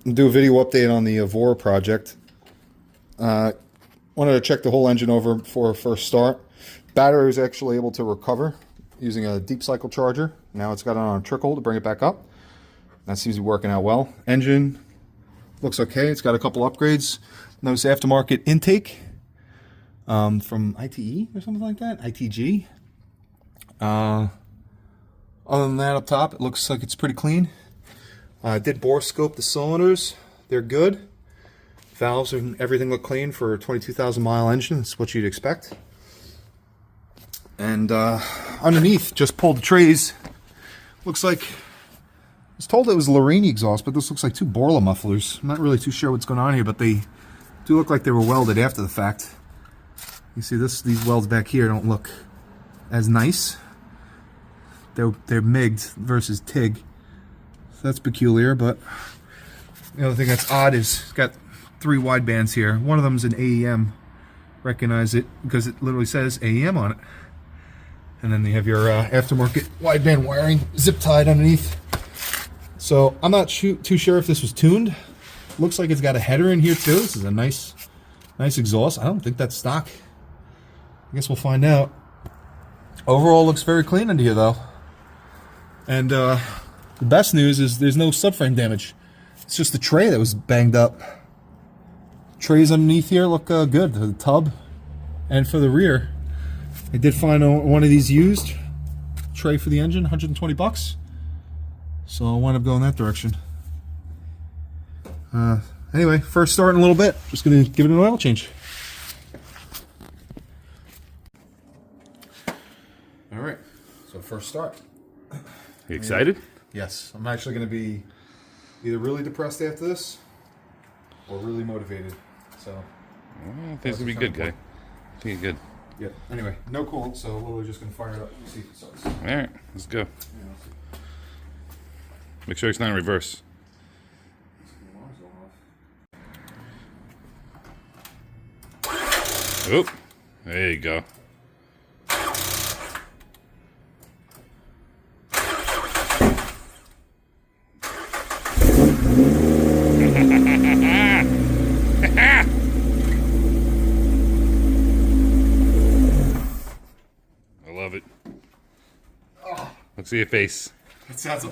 do a video update on the Evora project. Wanted to check the whole engine over before first start. Battery was actually able to recover using a deep cycle charger. Now it's got it on a trickle to bring it back up. That seems to be working out well. Engine looks okay. It's got a couple upgrades. Notice aftermarket intake from ITE or something like that. ITG. Other than that, up top, it looks like it's pretty clean. Did bore scope the cylinders. They're good. Valves and everything look clean for a 22,000 mile engine. That's what you'd expect. And underneath, just pulled the trays. Looks like, I was told it was Larini exhaust, but this looks like two Borla mufflers. I'm not really too sure what's going on here, but they do look like they were welded after the fact. You see these welds back here don't look as nice. They're MIG'd versus TIG. So that's peculiar, but the other thing that's odd is it's got 3 wide bands here. One of them's an AEM. Recognize it because it literally says AEM on it. And then you have your aftermarket wideband wiring zip tied underneath. So I'm not too sure if this was tuned. Looks like it's got a header in here too. This is a nice exhaust. I don't think that's stock. I guess we'll find out. Overall, looks very clean under here though. And the best news is there's no subframe damage. It's just the tray that was banged up. Trays underneath here look good. The tub and for the rear. I did find one of these used. Tray for the engine, 120 bucks. So I wound up going that direction. Anyway, first start in a little bit. Just going to give it an oil change. All right, so first start. You excited? Yes, I'm actually going to be either really depressed after this or really motivated. So I think it's going to be good, guy. I think it's good. Yeah. Anyway, no coolant, so we're just going to fire it up and see if it starts. All right, let's go. Make sure it's not in reverse. Oop. There you go. I love it. Let's see your face. It sounds awesome.